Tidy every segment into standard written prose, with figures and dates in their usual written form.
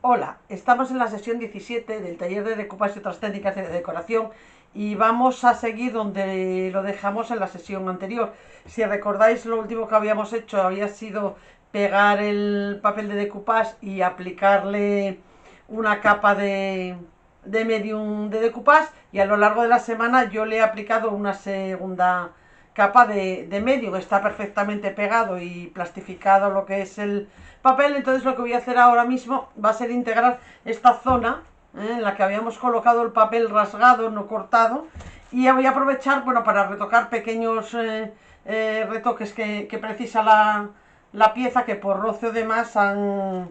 Hola, estamos en la sesión 17 del taller de decoupage y otras técnicas de decoración y vamos a seguir donde lo dejamos en la sesión anterior. Si recordáis, lo último que habíamos hecho había sido pegar el papel de decoupage y aplicarle una capa de medium de decoupage, y a lo largo de la semana yo le he aplicado una segunda capa de medium. Está perfectamente pegado y plastificado lo que es el papel. Entonces lo que voy a hacer ahora mismo va a ser integrar esta zona en la que habíamos colocado el papel rasgado, no cortado, y voy a aprovechar, bueno, para retocar pequeños retoques que precisa la pieza, que por roce de más han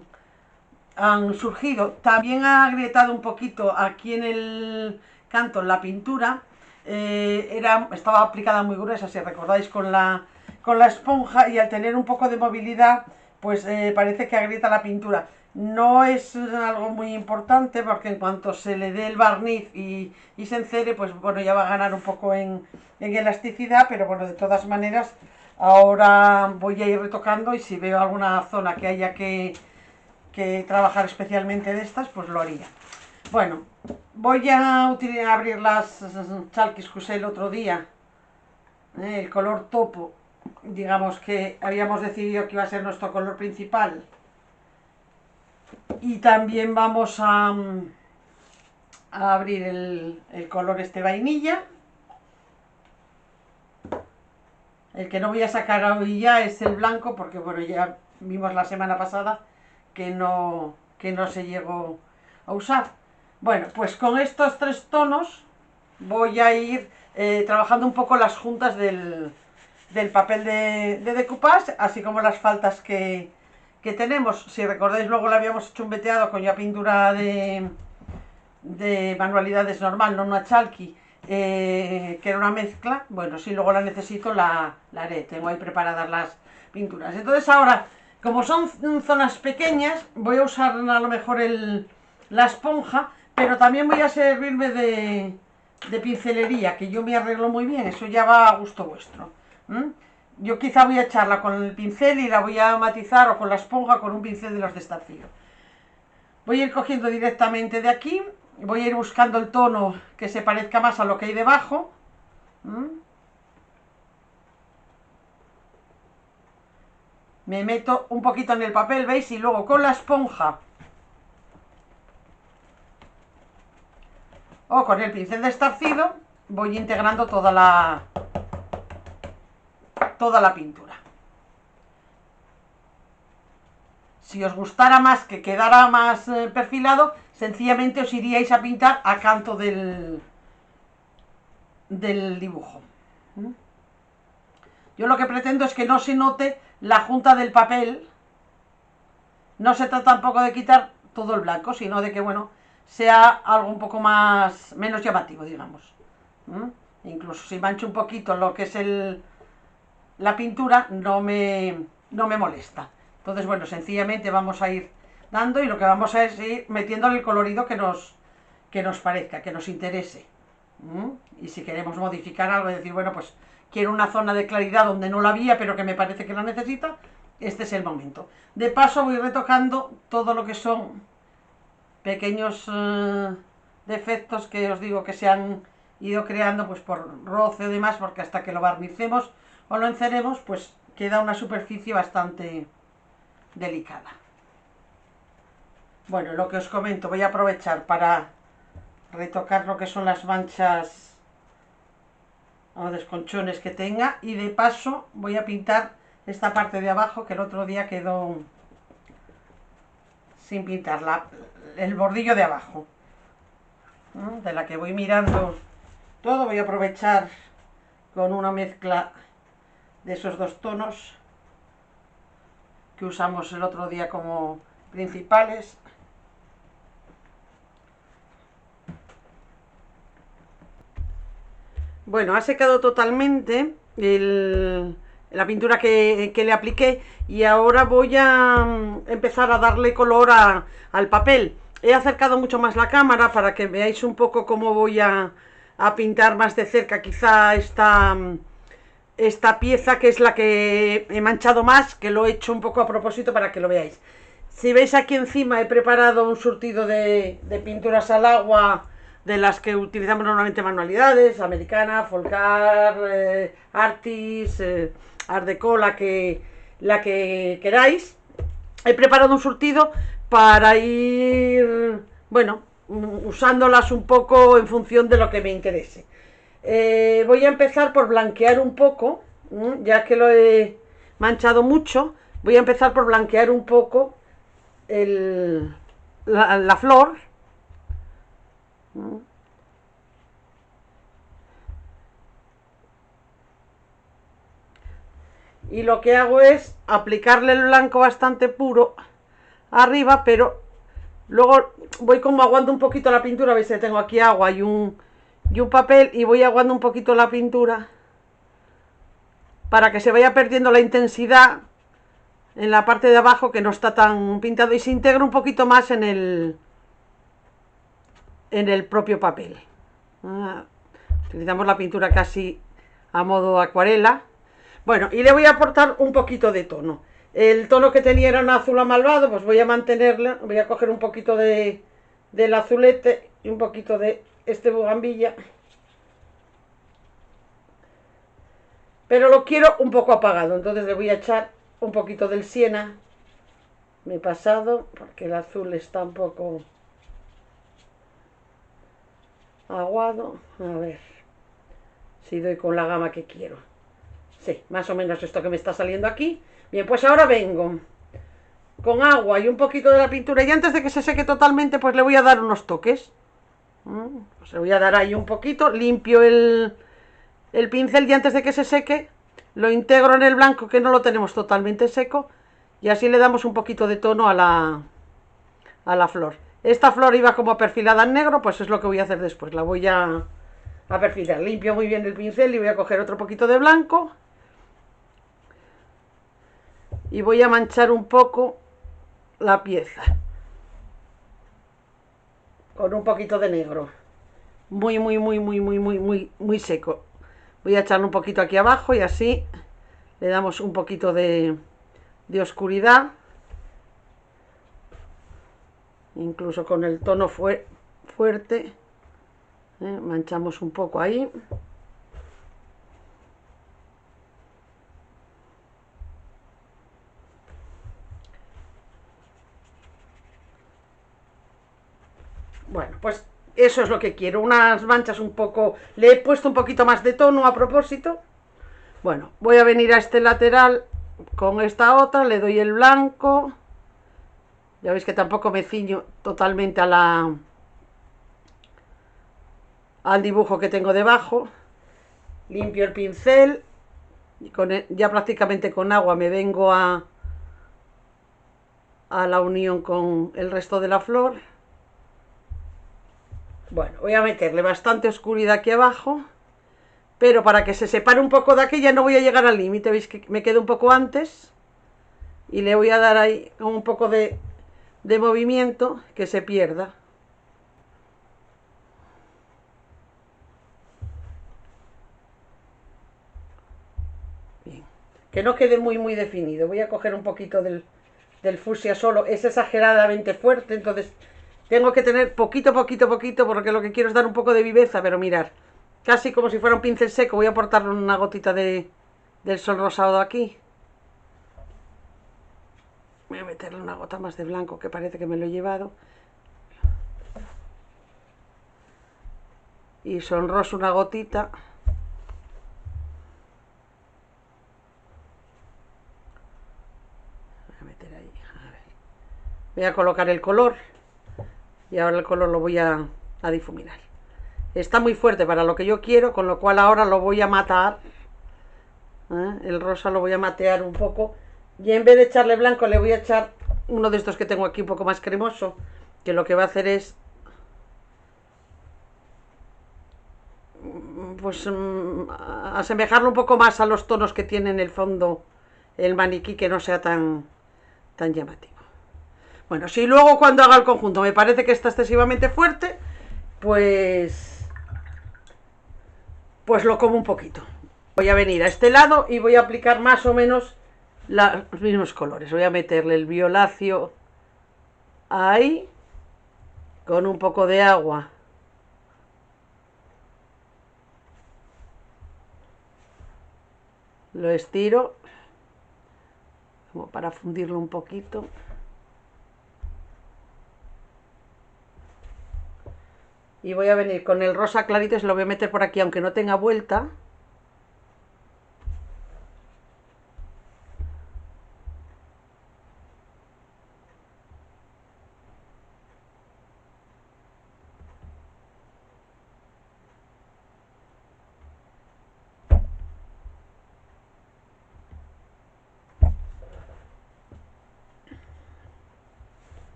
surgido. También ha agrietado un poquito aquí en el canto la pintura. Estaba aplicada muy gruesa, si recordáis, con la esponja, y al tener un poco de movilidad, pues parece que agrieta la pintura. No es algo muy importante, porque en cuanto se le dé el barniz y se encere, pues bueno, ya va a ganar un poco en elasticidad. Pero bueno, de todas maneras, ahora voy a ir retocando, y si veo alguna zona que haya que trabajar especialmente de estas, pues lo haría. Bueno, voy a abrir las chalkis que usé el otro día, el color topo, digamos que habíamos decidido que iba a ser nuestro color principal. Y también vamos a abrir el color este vainilla. El que no voy a sacar hoy ya es el blanco, porque bueno, ya vimos la semana pasada que no se llegó a usar. Bueno, pues con estos tres tonos voy a ir trabajando un poco las juntas del papel de decoupage, así como las faltas que tenemos. Si recordáis, luego le habíamos hecho un veteado con ya pintura de manualidades normal, no una chalky, que era una mezcla. Bueno, si luego la necesito, la haré. Tengo ahí preparadas las pinturas. Entonces ahora, como son zonas pequeñas, voy a usar a lo mejor la esponja, pero también voy a servirme de pincelería, que yo me arreglo muy bien. Eso ya va a gusto vuestro. Yo quizá voy a echarla con el pincel y la voy a matizar, o con la esponja, con un pincel de los de estarcido. Voy a ir cogiendo directamente de aquí. Voy a ir buscando el tono que se parezca más a lo que hay debajo. Me meto un poquito en el papel, ¿veis? Y luego con la esponja o con el pincel de estarcido voy integrando toda la pintura. Si os gustara más que quedara más perfilado, sencillamente os iríais a pintar a canto del dibujo. Yo lo que pretendo es que no se note la junta del papel. No se trata tampoco de quitar todo el blanco, sino de que, bueno, sea algo un poco menos llamativo, digamos. Incluso si mancho un poquito lo que es la pintura, no me molesta. Entonces, bueno, sencillamente vamos a ir dando, y lo que vamos a es ir metiéndole el colorido que nos parezca, que nos interese. Y si queremos modificar algo y decir, bueno, pues quiero una zona de claridad donde no la había, pero que me parece que la necesita, este es el momento. De paso voy retocando todo lo que son pequeños defectos que os digo que se han ido creando, pues por roce o demás, porque hasta que lo barnicemos o lo enceremos, pues queda una superficie bastante delicada. Bueno, lo que os comento, voy a aprovechar para retocar lo que son las manchas o desconchones que tenga, y de paso voy a pintar esta parte de abajo, que el otro día quedó sin pintar, el bordillo de abajo, de la que voy mirando todo. Voy a aprovechar con una mezcla de esos dos tonos que usamos el otro día como principales. Bueno, ha secado totalmente la pintura que le apliqué, y ahora voy a empezar a darle color al papel. He acercado mucho más la cámara para que veáis un poco cómo voy a pintar más de cerca quizá esta pieza, que es la que he manchado más, que lo he hecho un poco a propósito para que lo veáis. Si veis aquí encima he preparado un surtido de pinturas al agua de las que utilizamos normalmente manualidades, americana, Folcar, Artis, Art Deco, la que queráis. He preparado un surtido para ir, bueno, usándolas un poco en función de lo que me interese. Voy a empezar por blanquear un poco, ya que lo he manchado mucho. Voy a empezar por blanquear un poco la flor. Y lo que hago es aplicarle el blanco bastante puro arriba, pero luego voy como aguando un poquito la pintura. Veis que tengo aquí agua y un papel, y voy aguando un poquito la pintura para que se vaya perdiendo la intensidad en la parte de abajo, que no está tan pintado, y se integra un poquito más en el propio papel. Utilizamos la pintura casi a modo acuarela. Bueno, y le voy a aportar un poquito de tono. El tono que tenía era un azul amalvado, pues voy a mantenerla. Voy a coger un poquito del azulete y un poquito de este bugambilla. Pero lo quiero un poco apagado, entonces le voy a echar un poquito del siena. Me he pasado porque el azul está un poco aguado. A ver si doy con la gama que quiero. Sí, más o menos esto que me está saliendo aquí. Bien, pues ahora vengo con agua y un poquito de la pintura, y antes de que se seque totalmente, pues le voy a dar unos toques. Pues le voy a dar ahí un poquito, limpio el pincel, y antes de que se seque lo integro en el blanco, que no lo tenemos totalmente seco, y así le damos un poquito de tono a la flor. Esta flor iba como perfilada en negro, pues es lo que voy a hacer después. La voy a perfilar. Limpio muy bien el pincel y voy a coger otro poquito de blanco y voy a manchar un poco la pieza con un poquito de negro, muy seco. Voy a echarle un poquito aquí abajo y así le damos un poquito de oscuridad, incluso con el tono fuerte. Manchamos un poco ahí. Bueno, pues eso es lo que quiero, unas manchas un poco. Le he puesto un poquito más de tono a propósito. Bueno, voy a venir a este lateral con esta otra, le doy el blanco. Ya veis que tampoco me ciño totalmente al dibujo que tengo debajo. Limpio el pincel y ya prácticamente con agua me vengo a la unión con el resto de la flor. Bueno, voy a meterle bastante oscuridad aquí abajo, pero para que se separe un poco de aquí ya no voy a llegar al límite. Veis que me quedo un poco antes y le voy a dar ahí un poco de movimiento, que se pierda. Bien, que no quede muy definido. Voy a coger un poquito del fucsia solo, es exageradamente fuerte, entonces tengo que tener poquito, porque lo que quiero es dar un poco de viveza. Pero mirar, casi como si fuera un pincel seco, voy a aportarle una gotita del sol rosado aquí. Voy a meterle una gota más de blanco, que parece que me lo he llevado. Y sonroso una gotita. Voy a meter ahí, a ver. Voy a colocar el color. Y ahora el color lo voy a difuminar. Está muy fuerte para lo que yo quiero, con lo cual ahora lo voy a matar. El rosa lo voy a matear un poco. Y en vez de echarle blanco, le voy a echar uno de estos que tengo aquí un poco más cremoso, que lo que va a hacer es pues asemejarlo un poco más a los tonos que tiene en el fondo el maniquí, que no sea tan llamativo. Bueno, si luego cuando haga el conjunto me parece que está excesivamente fuerte, pues lo como un poquito. Voy a venir a este lado y voy a aplicar más o menos los mismos colores. Voy a meterle el violáceo Ahí, con un poco de agua. Lo estiro, como para fundirlo un poquito. Y voy a venir con el rosa clarito y se lo voy a meter por aquí, aunque no tenga vuelta.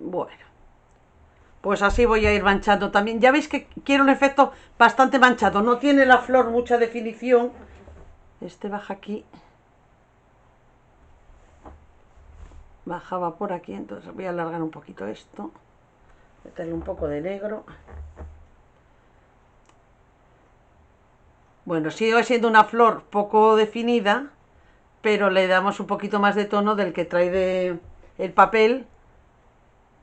Bueno, pues así voy a ir manchando también. Ya veis que quiero un efecto bastante manchado. No tiene la flor mucha definición. Este baja aquí. Bajaba por aquí, entonces voy a alargar un poquito esto. Meterle un poco de negro. Bueno, sigue siendo una flor poco definida, pero le damos un poquito más de tono del que trae el papel.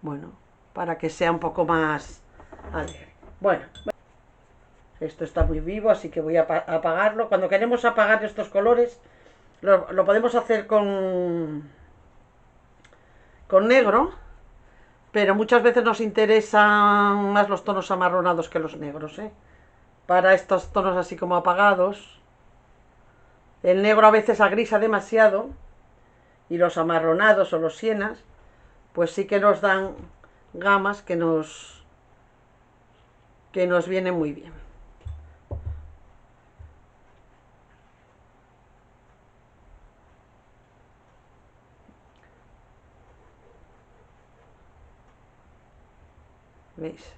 Bueno, para que sea un poco más alegre. Bueno, esto está muy vivo, así que voy a apagarlo. Cuando queremos apagar estos colores, lo podemos hacer con negro, pero muchas veces nos interesan más los tonos amarronados que los negros, ¿eh? Para estos tonos así como apagados. El negro a veces agrisa demasiado y los amarronados o los sienas pues sí que nos dan gamas que nos vienen muy bien. ¿Veis?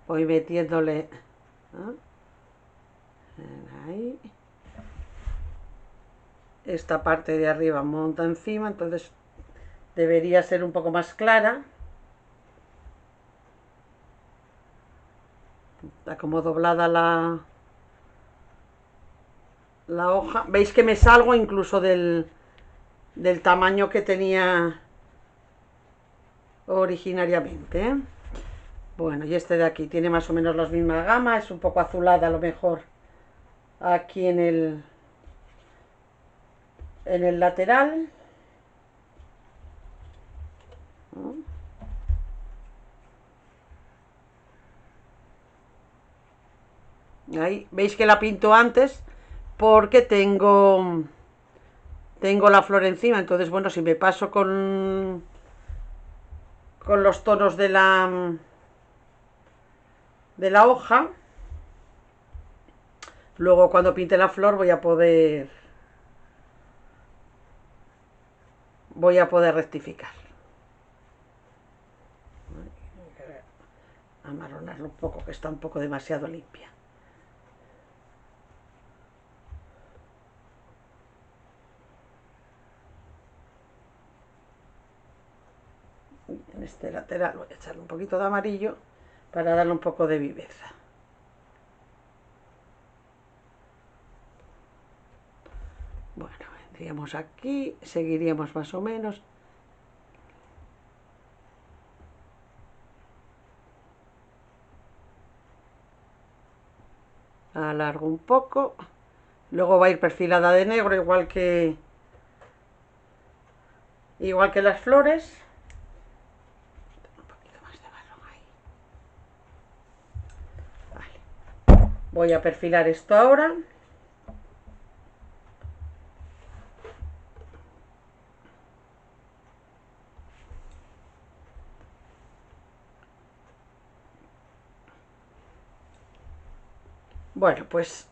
Voy metiéndole ahí. Esta parte de arriba monta encima, entonces debería ser un poco más clara. Está como doblada la hoja. Veis que me salgo incluso del tamaño que tenía originariamente, ¿eh? Bueno, y este de aquí tiene más o menos las mismas gamas, es un poco azulada a lo mejor aquí en el lateral. Ahí veis que la pinto antes porque tengo la flor encima, entonces bueno, si me paso con los tonos de la hoja, luego cuando pinte la flor voy a poder rectificar. Amarronarlo un poco, que está un poco demasiado limpia. En este lateral voy a echarle un poquito de amarillo para darle un poco de viveza. Bueno, vendríamos aquí, seguiríamos más o menos. Alargo un poco. Luego va a ir perfilada de negro, igual que las flores. Un poquito más de marrón ahí. Vale. Voy a perfilar esto ahora. Bueno, pues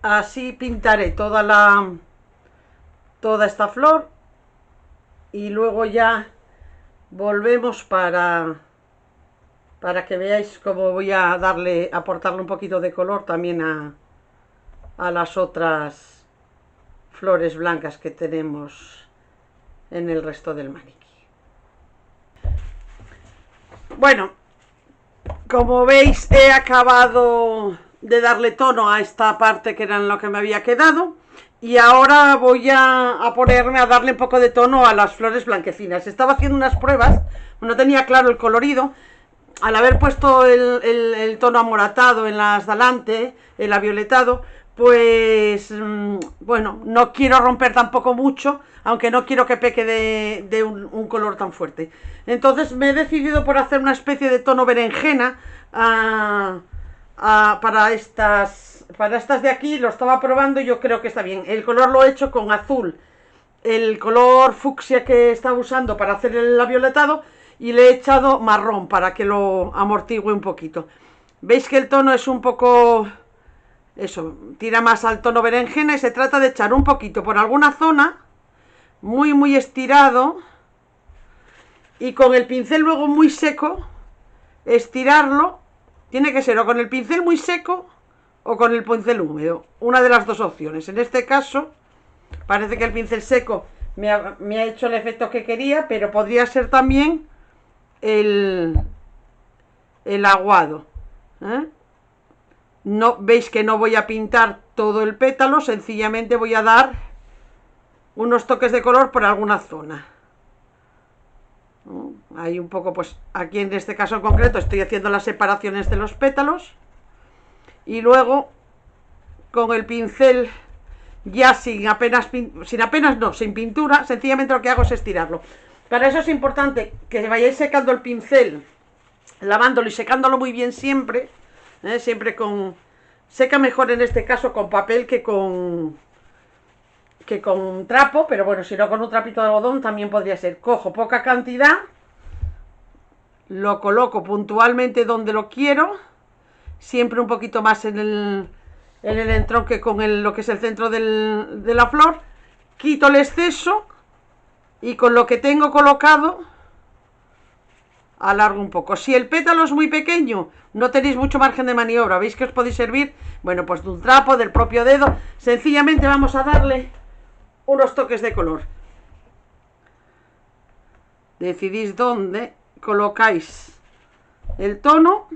así pintaré toda esta flor y luego ya volvemos para que veáis cómo voy a aportarle un poquito de color también a las otras flores blancas que tenemos en el resto del maniquí. Bueno, como veis he acabado de darle tono a esta parte que era en lo que me había quedado Y ahora voy a ponerme a darle un poco de tono a las flores blanquecinas. Estaba haciendo unas pruebas, no tenía claro el colorido. Al haber puesto el tono amoratado en las delante, el avioletado, pues bueno, no quiero romper tampoco mucho, aunque no quiero que peque de un color tan fuerte. Entonces me he decidido por hacer una especie de tono berenjena para estas de aquí. Lo estaba probando y yo creo que está bien. El color lo he hecho con azul, el color fucsia que estaba usando para hacer el avioletado, y le he echado marrón para que lo amortigüe un poquito. Veis que el tono es un poco, eso, tira más al tono berenjena, y se trata de echar un poquito por alguna zona, muy estirado, y con el pincel luego muy seco, estirarlo. Tiene que ser o con el pincel muy seco o con el pincel húmedo, una de las dos opciones. En este caso parece que el pincel seco me ha hecho el efecto que quería, pero podría ser también el aguado, ¿eh? No, veis que no voy a pintar todo el pétalo, sencillamente voy a dar unos toques de color por alguna zona. Hay un poco, pues aquí en este caso en concreto estoy haciendo las separaciones de los pétalos, y luego con el pincel ya sin pintura, sencillamente lo que hago es estirarlo. Para eso es importante que vayáis secando el pincel, lavándolo y secándolo muy bien siempre, siempre con... Seca mejor en este caso con papel que con trapo, pero bueno, si no con un trapito de algodón también podría ser. Cojo poca cantidad, lo coloco puntualmente donde lo quiero, siempre un poquito más en el entronque con lo que es el centro de la flor, quito el exceso y con lo que tengo colocado alargo un poco. Si el pétalo es muy pequeño, no tenéis mucho margen de maniobra, veis que os podéis servir, bueno, pues de un trapo, del propio dedo. Sencillamente vamos a darle unos toques de color. Decidís dónde colocáis el tono.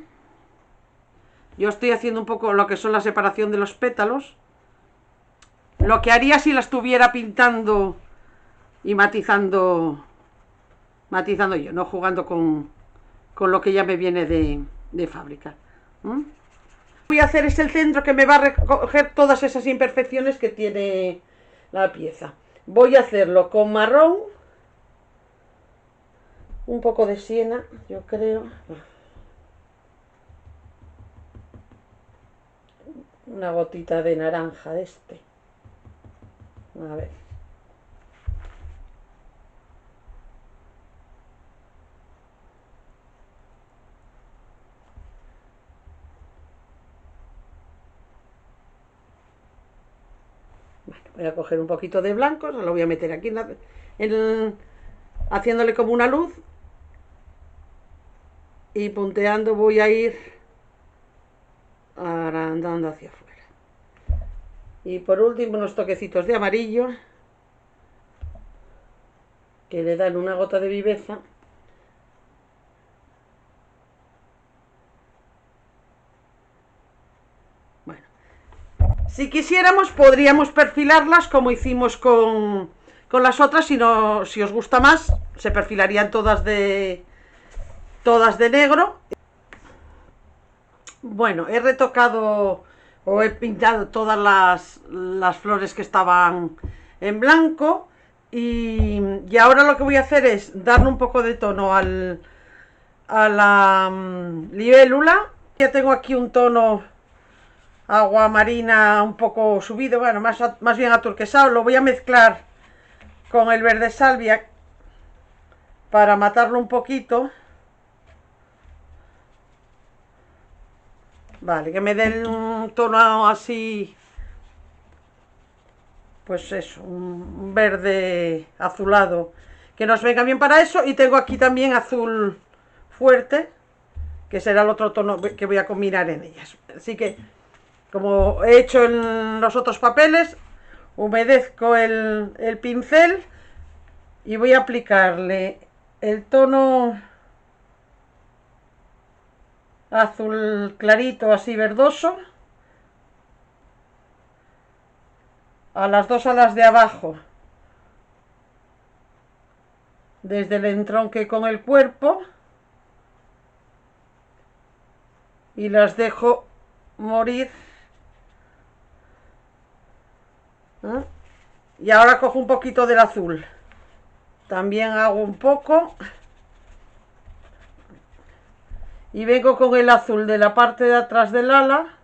Yo estoy haciendo un poco lo que son la separación de los pétalos, lo que haría si la estuviera pintando y matizando yo, no jugando con lo que ya me viene de fábrica. Voy a hacer es el centro que me va a recoger todas esas imperfecciones que tiene la pieza. Voy a hacerlo con marrón, un poco de siena, yo creo, una gotita de naranja de este, a ver. Bueno, voy a coger un poquito de blanco, se lo voy a meter aquí haciéndole como una luz, y punteando voy a ir agrandando hacia afuera. Y por último unos toquecitos de amarillo que le dan una gota de viveza. Bueno, si quisiéramos podríamos perfilarlas como hicimos con las otras. Si os gusta más, se perfilarían todas de negro. Bueno, he retocado o he pintado todas las flores que estaban en blanco, y ahora lo que voy a hacer es darle un poco de tono a la libélula. Ya tengo aquí un tono agua marina un poco subido, bueno, más bien aturquesado. Lo voy a mezclar con el verde salvia para matarlo un poquito. Vale, que me den un tono así, pues eso, un verde azulado, que nos venga bien para eso. Y tengo aquí también azul fuerte, que será el otro tono que voy a combinar en ellas. Así que, como he hecho en los otros papeles, humedezco el pincel y voy a aplicarle el tono azul clarito, así verdoso, a las dos alas de abajo, desde el entronque con el cuerpo, y las dejo morir. ¿Eh? Y ahora cojo un poquito del azul, también hago un poco y vengo con el azul de la parte de atrás del ala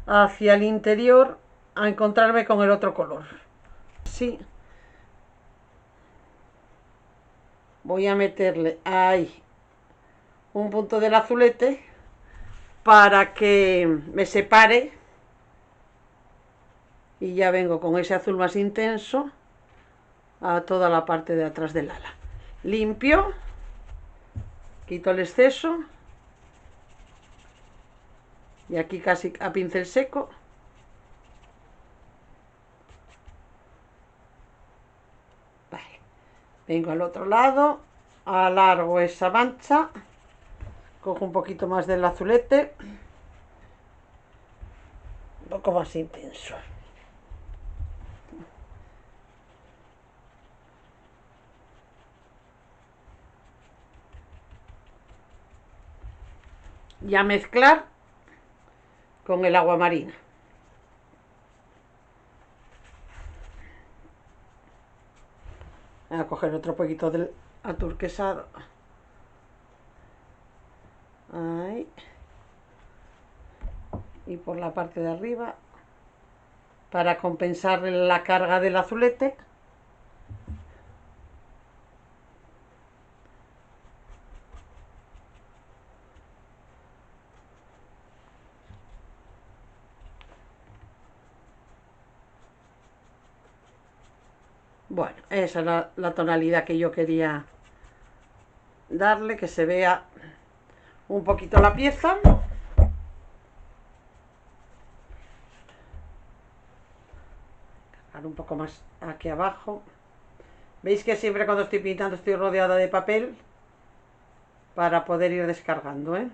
hacia el interior a encontrarme con el otro color. Sí, voy a meterle ahí un punto del azulete para que me separe, y ya vengo con ese azul más intenso a toda la parte de atrás del ala. Limpio, quito el exceso y aquí casi a pincel seco. Vale. Vengo al otro lado, alargo esa mancha, cojo un poquito más del azulete, un poco más intenso. Y a mezclar con el agua marina. Voy a coger otro poquito del aturquesado. Ahí. Y por la parte de arriba, para compensar la carga del azulete. Bueno, esa es la tonalidad que yo quería darle, que se vea un poquito la pieza. Cargar un poco más aquí abajo. Veis que siempre cuando estoy pintando estoy rodeada de papel para poder ir descargando, ¿eh?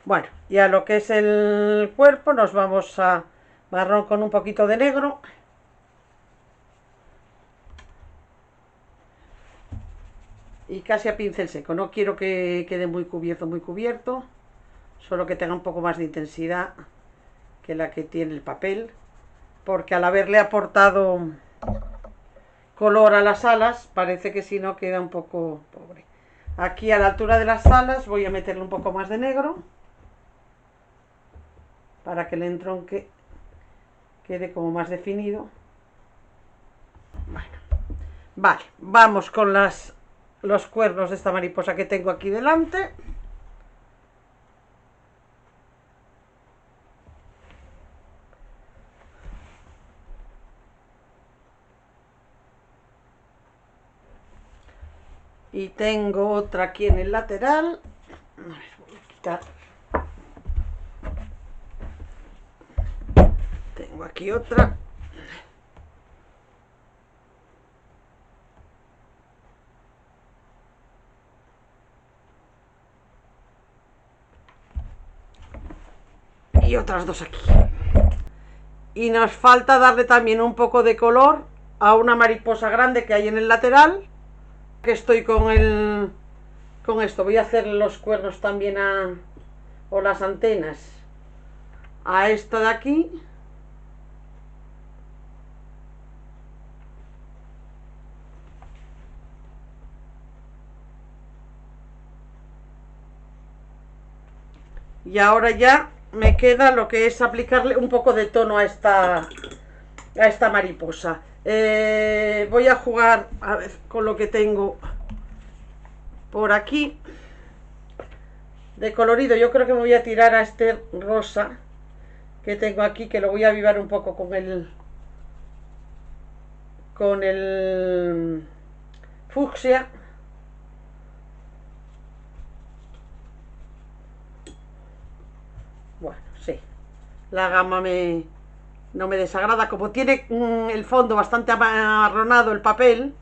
Bueno, ya lo que es el cuerpo nos vamos a marrón con un poquito de negro. Y casi a pincel seco, no quiero que quede muy cubierto, solo que tenga un poco más de intensidad que la que tiene el papel, porque al haberle aportado color a las alas, parece que si no queda un poco pobre. Aquí a la altura de las alas voy a meterle un poco más de negro, para que el entronque quede como más definido. Bueno, vale, vamos con los cuernos de esta mariposa que tengo aquí delante. Y tengo otra aquí en el lateral. A ver, voy a quitar. Tengo aquí otra. Y otras dos aquí. Y nos falta darle también un poco de color a una mariposa grande que hay en el lateral, que estoy con esto. Voy a hacer los cuernos también o las antenas a esta de aquí. Y ahora ya me queda lo que es aplicarle un poco de tono a esta mariposa. Voy a jugar a ver con lo que tengo por aquí de colorido. Yo creo que me voy a tirar a este rosa que tengo aquí, que lo voy a avivar un poco con el fucsia. Bueno, sí, la gama no me desagrada, como tiene el fondo bastante amarronado el papel.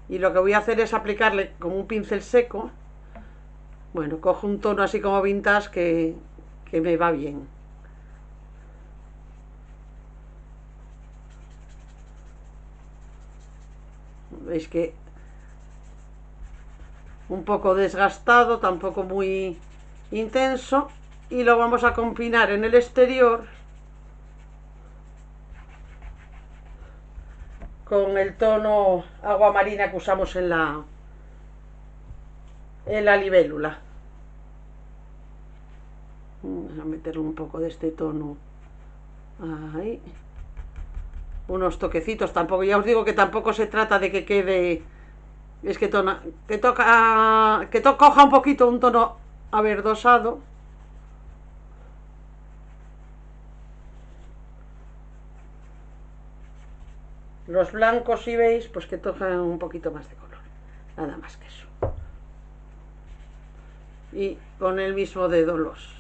Y lo que voy a hacer es aplicarle con un pincel seco. Bueno, cojo un tono así como vintage que me va bien. Veis que un poco desgastado, tampoco muy intenso, y lo vamos a combinar en el exterior con el tono agua marina que usamos en la libélula. Vamos a meterle un poco de este tono ahí, unos toquecitos, tampoco, ya os digo que tampoco se trata de que quede, es que coja un poquito un tono averdosado. Los blancos, si veis, pues que tocan un poquito más de color, nada más que eso. Y con el mismo dedo los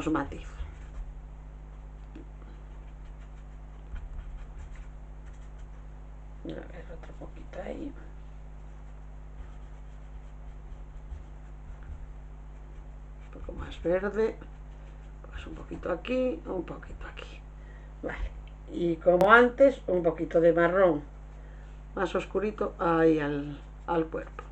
matizo. A ver, otro poquito ahí. Un poco más verde, pues un poquito aquí, un poquito aquí. Vale, y como antes, un poquito de marrón más oscurito ahí al cuerpo.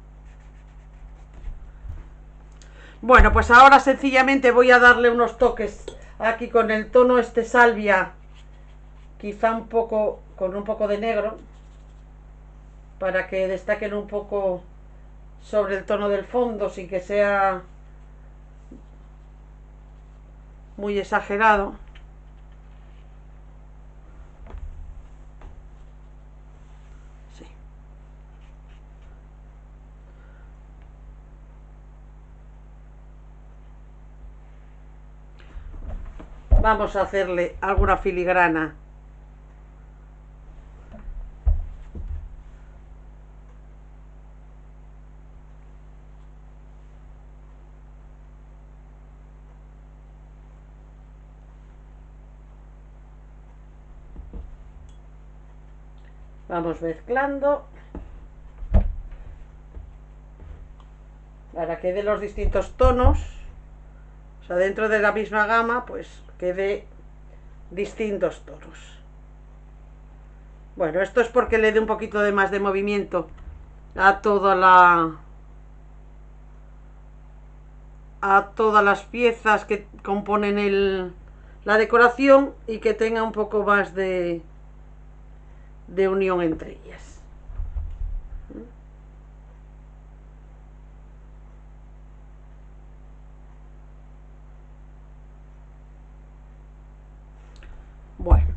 Bueno, pues ahora sencillamente voy a darle unos toques aquí con el tono este salvia, quizá un poco con un poco de negro, para que destaquen un poco sobre el tono del fondo sin que sea muy exagerado. Sí. Vamos a hacerle alguna filigrana. Vamos mezclando para que de los distintos tonos, o sea, dentro de la misma gama, pues quede distintos tonos. Bueno, esto es porque le dé un poquito de más de movimiento a todas las piezas que componen la decoración y que tenga un poco más de unión entre ellas. Bueno,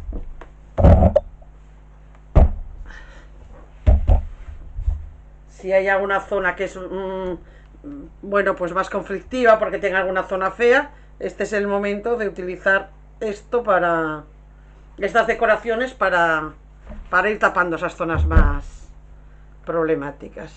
si hay alguna zona que es bueno, pues más conflictiva porque tenga alguna zona fea, este es el momento de utilizar esto para estas decoraciones para ir tapando esas zonas más problemáticas.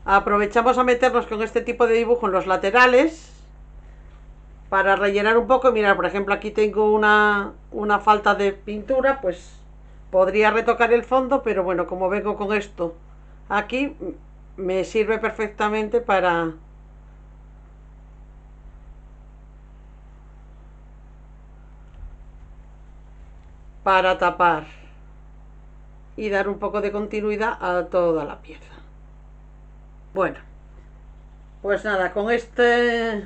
Aprovechamos a meternos con este tipo de dibujo en los laterales para rellenar un poco. Mirad, por ejemplo, aquí tengo una falta de pintura, pues podría retocar el fondo, pero bueno, como vengo con esto aquí, me sirve perfectamente para tapar y dar un poco de continuidad a toda la pieza. Bueno, pues nada, con estos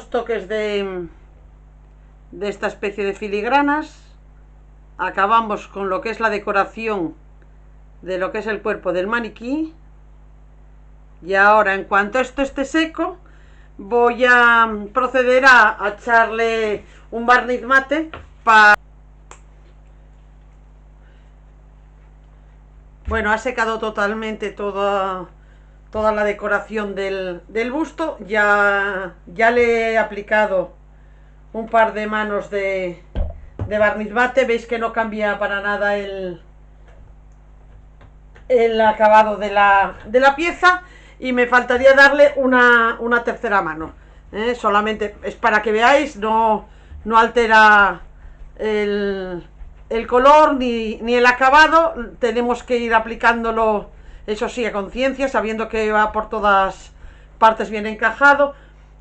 toques de esta especie de filigranas acabamos con lo que es la decoración de lo que es el cuerpo del maniquí. Y ahora, en cuanto esto esté seco, voy a proceder a echarle un barniz mate para... Bueno, ha secado totalmente toda la decoración del busto. Ya le he aplicado un par de manos de barniz mate. Veis que no cambia para nada el acabado de la pieza y me faltaría darle una tercera mano. Solamente es para que veáis, no altera el color ni el acabado. Tenemos que ir aplicándolo, eso sí, a conciencia, sabiendo que va por todas partes bien encajado.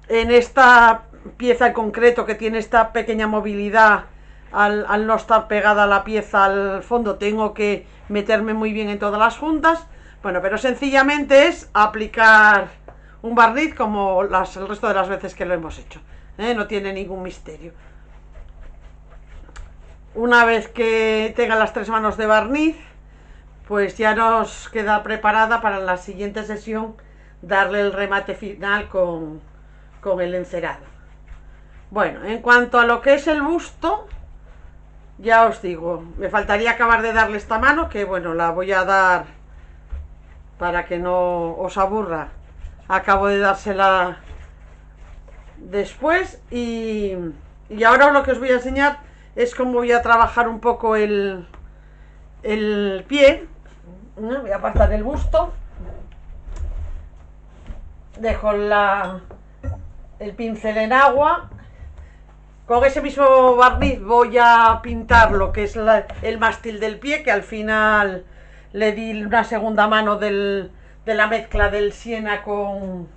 En esta pieza en concreto, que tiene esta pequeña movilidad, al no estar pegada la pieza al fondo, tengo que meterme muy bien en todas las juntas. Bueno, pero sencillamente es aplicar un barniz como el resto de las veces que lo hemos hecho. No tiene ningún misterio. Una vez que tenga las 3 manos de barniz, pues ya nos queda preparada para la siguiente sesión darle el remate final con el encerado. Bueno, en cuanto a lo que es el busto, ya os digo, me faltaría acabar de darle esta mano, que bueno, la voy a dar para que no os aburra. Acabo de dársela después y ahora lo que os voy a enseñar es cómo voy a trabajar un poco el pie. Voy a apartar el busto, dejo el pincel en agua. Con ese mismo barniz voy a pintar lo que es el mástil del pie, que al final le di una segunda mano de la mezcla del siena con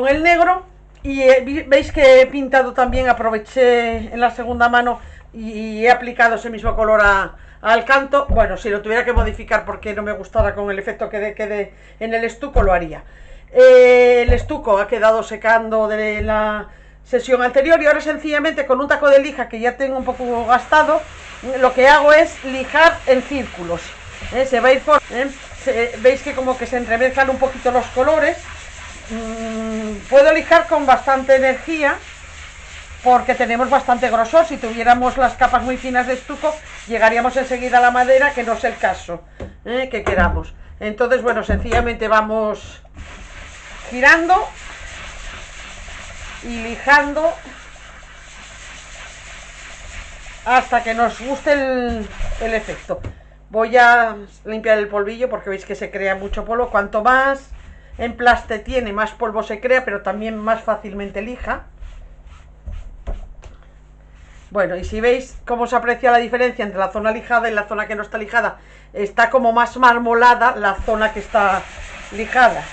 el negro. Y veis que he pintado también, aproveché en la segunda mano y he aplicado ese mismo color al canto. Bueno, si lo tuviera que modificar porque no me gustara con el efecto que quede en el estuco, lo haría. El estuco ha quedado secando de la sesión anterior y ahora sencillamente con un taco de lija que ya tengo un poco gastado, lo que hago es lijar en círculos. Se va a ir veis que como que se entremezclan un poquito los colores. Puedo lijar con bastante energía porque tenemos bastante grosor. Si tuviéramos las capas muy finas de estuco, llegaríamos enseguida a la madera, que no es el caso que queramos. Entonces, bueno, sencillamente vamos girando y lijando hasta que nos guste el efecto. Voy a limpiar el polvillo porque veis que se crea mucho polvo. Cuanto más emplaste tiene, más polvo se crea, pero también más fácilmente lija. Bueno, y si veis cómo se aprecia la diferencia entre la zona lijada y la zona que no está lijada, está como más marmolada la zona que está lijada.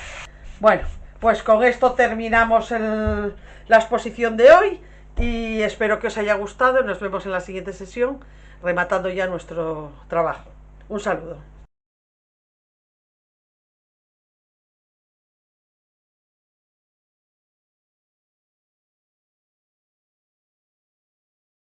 Bueno, pues con esto terminamos la exposición de hoy y espero que os haya gustado. Nos vemos en la siguiente sesión rematando ya nuestro trabajo. Un saludo.